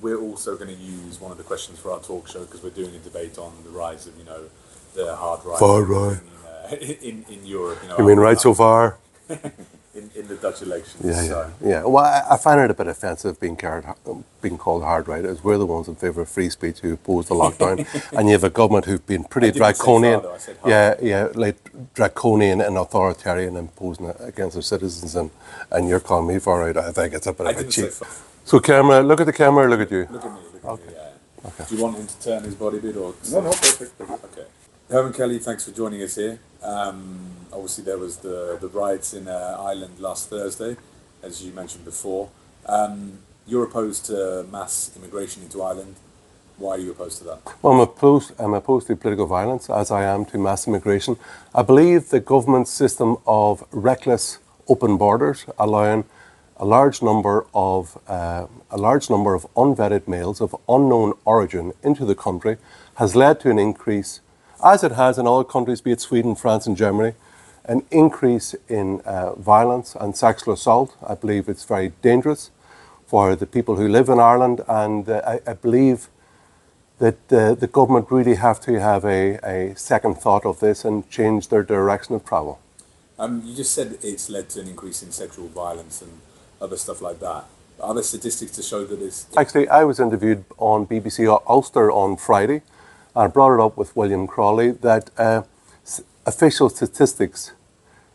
We're also going to use one of the questions for our talk show because we're doing a debate on the rise of, the hard right. Far right. In Europe. You mean right so far? in the Dutch elections. Yeah. Well, I find it a bit offensive being called hard right, as we're the ones in favour of free speech who oppose the lockdown, and you have a government who've been pretty draconian. Like draconian and authoritarian, imposing it against their citizens, and you're calling me far right. I think it's a bit of a cheat. So, camera, look at the camera, or look at you. Look at me. Yeah. Okay. Do you want him to turn his body a bit, or no? Perfect. Okay. Herman Kelly, thanks for joining us here. Obviously, there was the riots in Ireland last Thursday, as you mentioned before. You're opposed to mass immigration into Ireland. Why are you opposed to that? Well, I'm opposed to political violence, as I am to mass immigration. I believe the government's system of reckless open borders, allowing a large number of unvetted males of unknown origin into the country, has led to an increase, as it has in other countries, be it Sweden, France and Germany, an increase in violence and sexual assault. I believe it's very dangerous for the people who live in Ireland, and I believe that the government really have to have a second thought of this and change their direction of travel. You just said it's led to an increase in sexual violence and other stuff like that. Are there statistics to show that it's... Actually, I was interviewed on BBC Ulster on Friday, and I brought it up with William Crawley that official statistics,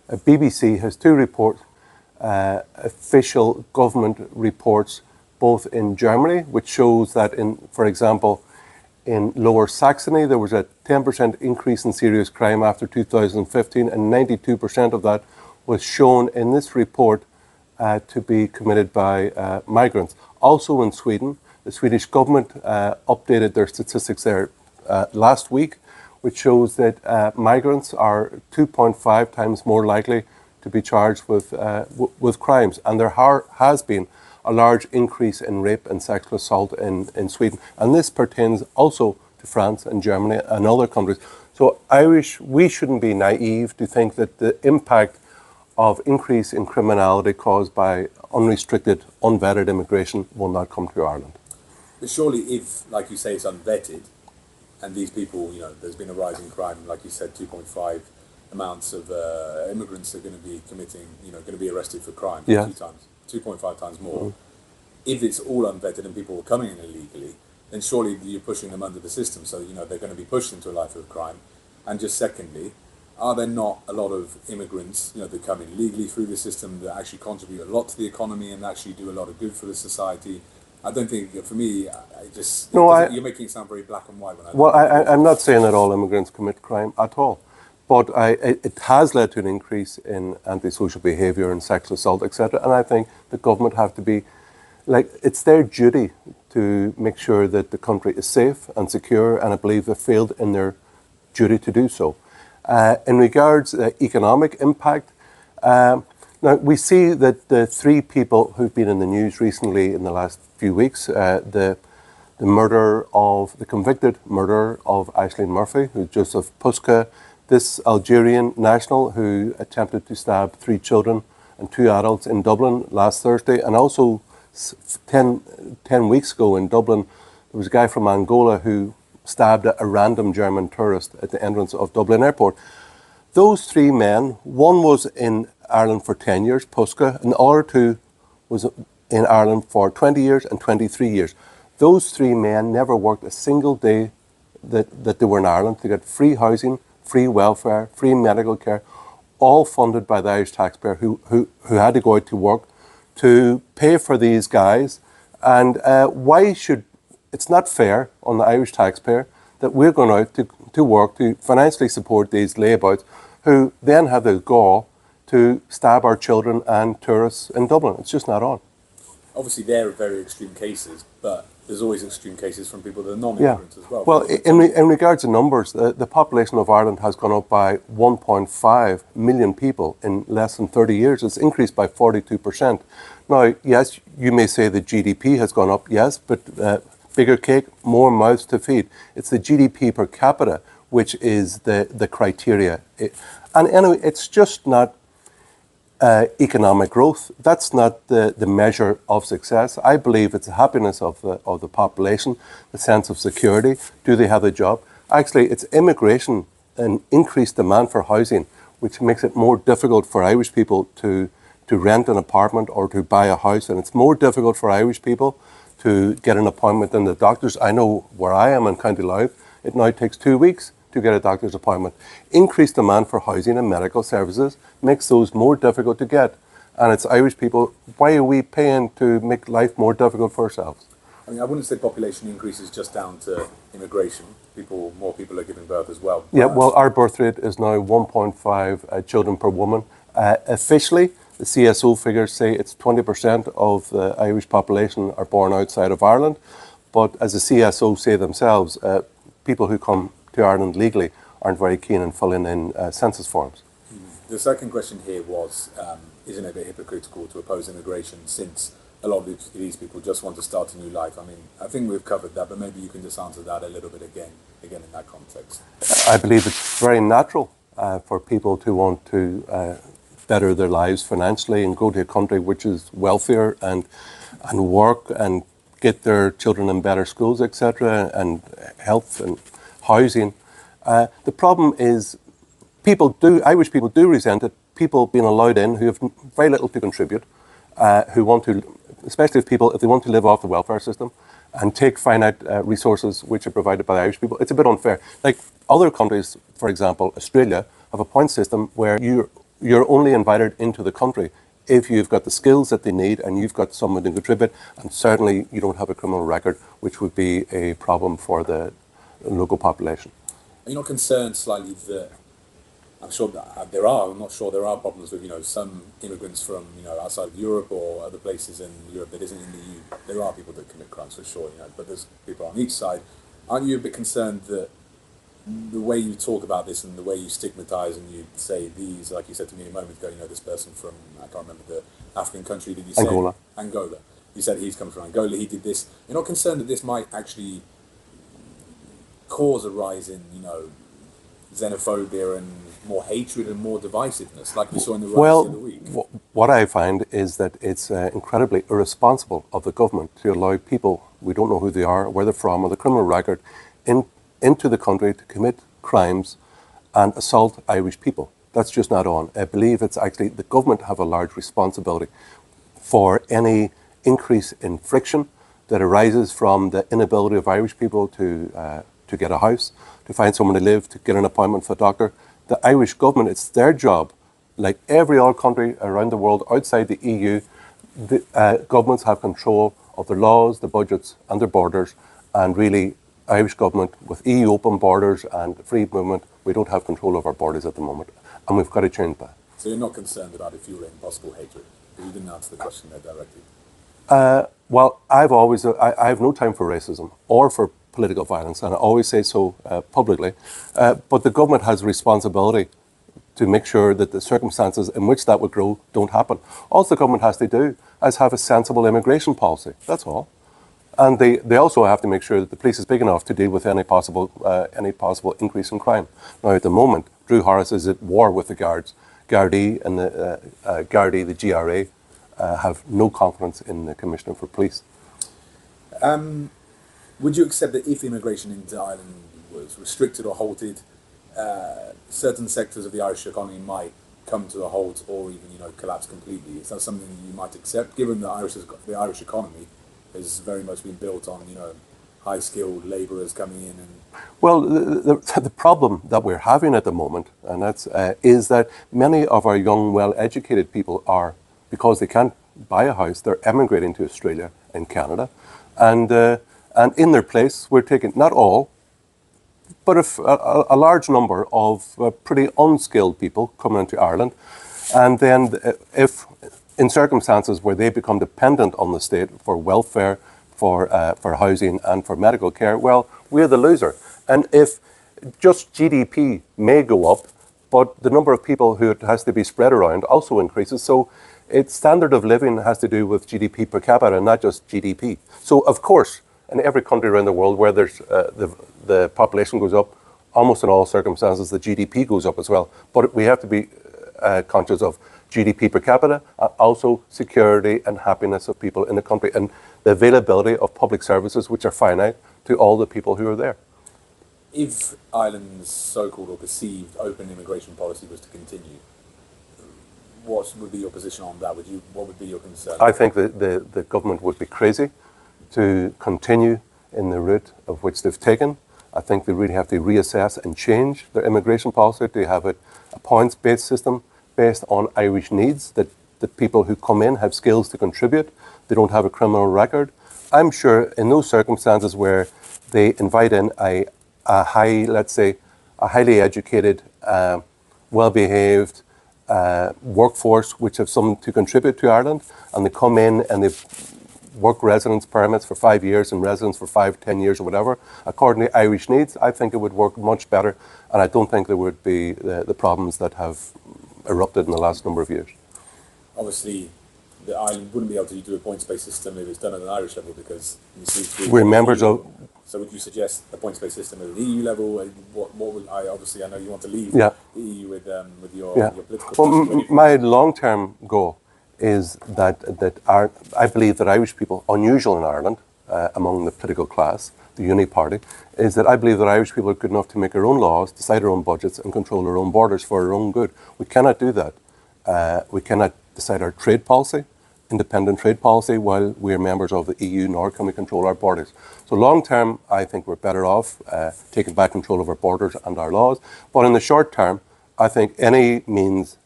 BBC has two reports, official government reports, both in Germany, which shows that, for example, in Lower Saxony, there was a 10% increase in serious crime after 2015, and 92% of that was shown in this report to be committed by migrants. Also in Sweden, the Swedish government updated their statistics there last week, which shows that migrants are 2.5 times more likely to be charged with crimes. And there has been a large increase in rape and sexual assault in Sweden. And this pertains also to France and Germany and other countries. So we shouldn't be naive to think that the impact of increase in criminality caused by unrestricted, unvetted immigration will not come to Ireland. But surely if, like you say, it's unvetted, and these people, there's been a rise in crime, like you said, 2.5 amounts of immigrants are going to be committing, going to be arrested for crime 2.5 times more. Mm-hmm. If it's all unvetted and people are coming in illegally, then surely you're pushing them under the system, so they're going to be pushed into a life of crime. And just secondly, are there not a lot of immigrants, that come in legally through the system that actually contribute a lot to the economy and actually do a lot of good for the society? I don't think, for me, you're making it sound very black and white. I'm not saying that all immigrants commit crime at all, but it has led to an increase in antisocial behaviour and sexual assault, etc. And I think the government have to be, it's their duty to make sure that the country is safe and secure, and I believe they've failed in their duty to do so. In regards to economic impact, now we see that the three people who've been in the news recently in the last few weeks, the convicted murderer of Ashling Murphy, who's Jozef Puska, this Algerian national who attempted to stab 3 children and 2 adults in Dublin last Thursday, and also 10 weeks ago in Dublin, there was a guy from Angola who stabbed a random German tourist at the entrance of Dublin Airport. Those 3 men, one was in Ireland for 10 years, Puska, and the other 2 was in Ireland for 20 years and 23 years. Those 3 men never worked a single day that they were in Ireland. They got free housing, free welfare, free medical care, all funded by the Irish taxpayer who had to go out to work to pay for these guys. And it's not fair on the Irish taxpayer that we're going out to work to financially support these layabouts who then have the gall to stab our children and tourists in Dublin. It's just not on. Obviously, they're very extreme cases, but there's always extreme cases from people that are non-immigrants as well. Well, in regards to numbers, the population of Ireland has gone up by 1.5 million people in less than 30 years. It's increased by 42%. Now, yes, you may say the GDP has gone up, yes, but bigger cake, more mouths to feed. It's the GDP per capita which is the criteria. And anyway, it's just not... economic growth. That's not the measure of success. I believe it's the happiness of the population, the sense of security. Do they have a job? Actually, it's immigration and increased demand for housing, which makes it more difficult for Irish people to rent an apartment or to buy a house. And it's more difficult for Irish people to get an appointment in the doctors. I know where I am in County Louth, it now takes 2 weeks to get a doctor's appointment. Increased demand for housing and medical services makes those more difficult to get. And it's Irish people, why are we paying to make life more difficult for ourselves? I mean, I wouldn't say population increase is just down to immigration. More people are giving birth as well. Yeah, well, our birth rate is now 1.5 children per woman. Officially, the CSO figures say it's 20% of the Irish population are born outside of Ireland. But as the CSO say themselves, people who come to Ireland legally aren't very keen on filling in census forms. The second question here was, isn't it a bit hypocritical to oppose immigration since a lot of these people just want to start a new life? I mean, I think we've covered that, but maybe you can just answer that a little bit again in that context. I believe it's very natural for people to want to better their lives financially and go to a country which is wealthier and work and get their children in better schools, etc., and health and housing. The problem is Irish people do resent it, people being allowed in who have very little to contribute, who want to, especially if they want to live off the welfare system and take finite resources which are provided by the Irish people. It's a bit unfair. Like other countries, for example, Australia, have a point system where you're only invited into the country if you've got the skills that they need and you've got someone to contribute, and certainly you don't have a criminal record, which would be a problem for the local population. Are you not concerned slightly that, I'm sure that there are problems with, some immigrants from, outside of Europe or other places in Europe that isn't in the EU. There are people that commit crimes for sure, but there's people on each side. Aren't you a bit concerned that the way you talk about this and the way you stigmatise and you say these, like you said to me a moment ago, this person from, I can't remember the African country, did you say? Angola. You said he's come from Angola, he did this. You're not concerned that this might actually cause a rise in, xenophobia and more hatred and more divisiveness, like we saw in the riots the other week? What I find is that it's incredibly irresponsible of the government to allow people, we don't know who they are, where they're from, or the criminal record, into the country to commit crimes and assault Irish people. That's just not on. I believe it's actually the government have a large responsibility for any increase in friction that arises from the inability of Irish people to get a house, to find somewhere to live, to get an appointment for a doctor. The Irish government, it's their job, like every other country around the world outside the EU, the governments have control of their laws, their budgets and their borders, and really Irish government, with EU open borders and free movement, we don't have control of our borders at the moment, and we've got to change that. So you're not concerned about it fueling possible hatred? You didn't answer the question there directly. Well, I have no time for racism or for political violence, and I always say so publicly. But the government has a responsibility to make sure that the circumstances in which that would grow don't happen. All the government has to do is have a sensible immigration policy. That's all. And they also have to make sure that the police is big enough to deal with any possible increase in crime. Now, at the moment, Drew Harris is at war with the Guards. Gardaí and the GRA, have no confidence in the Commissioner for Police. Would you accept that if immigration into Ireland was restricted or halted, certain sectors of the Irish economy might come to a halt or even collapse completely? Is that something you might accept, given that the Irish economy has very much been built on high-skilled labourers coming in? And well, the problem that we're having at the moment, and is that many of our young, well-educated people are, because they can't buy a house, they're emigrating to Australia and Canada, and in their place, we're taking, not all, but a large number of pretty unskilled people coming into Ireland, and then if in circumstances where they become dependent on the state for welfare, for housing and for medical care, well, we're the loser. And if just GDP may go up, but the number of people who it has to be spread around also increases. So its standard of living has to do with GDP per capita, not just GDP. So of course, in every country around the world where there's the population goes up, almost in all circumstances, the GDP goes up as well. But we have to be conscious of GDP per capita, and also security and happiness of people in the country, and the availability of public services which are finite to all the people who are there. If Ireland's so-called or perceived open immigration policy was to continue, what would be your position on that? What would be your concern? I think that the government would be crazy to continue in the route of which they've taken. I think they really have to reassess and change their immigration policy to have it a points-based system based on Irish needs, that the people who come in have skills to contribute, they don't have a criminal record. I'm sure in those circumstances where they invite in a highly educated, well-behaved workforce which have something to contribute to Ireland, and they come in and they've work residence permits for 5 years and residence for 5, 10 years or whatever, according to Irish needs, I think it would work much better, and I don't think there would be the problems that have erupted in the last number of years. Obviously, the Ireland wouldn't be able to do a points-based system if it's done at an Irish level, because you see, we're members of. So would you suggest a points-based system at an EU level? What would I know you want to leave the EU with your political. Well, my long-term goal is that I believe that Irish people, unusual in Ireland among the political class, the Uni Party, is that I believe that Irish people are good enough to make their own laws, decide their own budgets, and control their own borders for their own good. We cannot do that. We cannot decide our trade policy, independent trade policy, while we are members of the EU, nor can we control our borders. So long term, I think we're better off taking back control of our borders and our laws. But in the short term, I think any means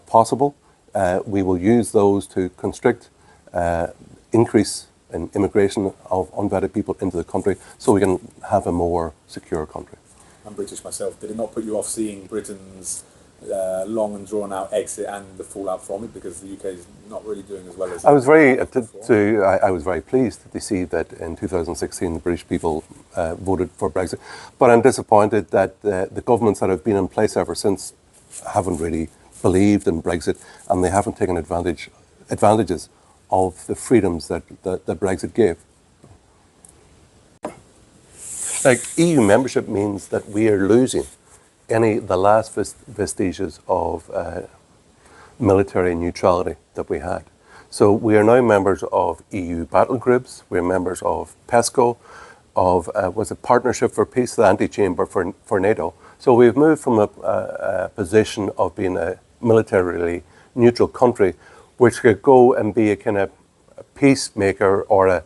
possible, we will use those to constrict increase in immigration of unvetted people into the country so we can have a more secure country. I'm British myself. Did it not put you off seeing Britain's long and drawn out exit and the fallout from it, because the UK is not really doing as well as I was very pleased to see that in 2016 the British people voted for Brexit, but I'm disappointed that the governments that have been in place ever since haven't really believed in Brexit, and they haven't taken advantages of the freedoms that Brexit gave. Like, EU membership means that we are losing the last vestiges of military neutrality that we had. So we are now members of EU battle groups, we're members of PESCO, of Partnership for Peace, the antechamber for NATO. So we've moved from a position of being a militarily neutral country, which could go and be a kind of a peacemaker, or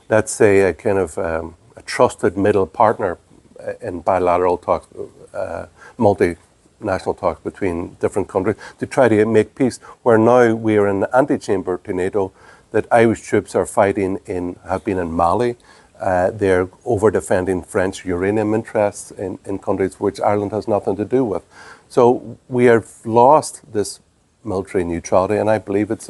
let's say a kind of a trusted middle partner in bilateral talks, multinational talks between different countries to try to make peace, where now we are in the antechamber to NATO, that Irish troops are fighting have been in Mali. They're over-defending French uranium interests in countries which Ireland has nothing to do with. So we have lost this military neutrality, and I believe it's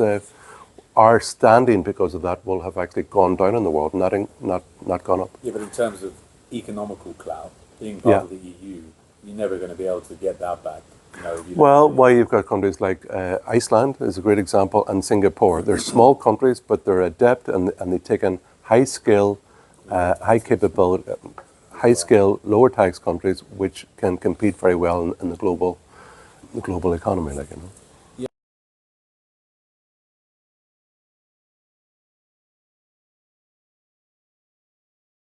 our standing because of that will have actually gone down in the world, not gone up. Yeah, but in terms of economical clout, being part of the EU, you're never going to be able to get that back. Why you've got countries like Iceland is a great example, and Singapore. They're small countries, but they're adept, and they take in high-skill, high-capability, high-skill, lower-tax countries which can compete very well in the global economy, like, you know.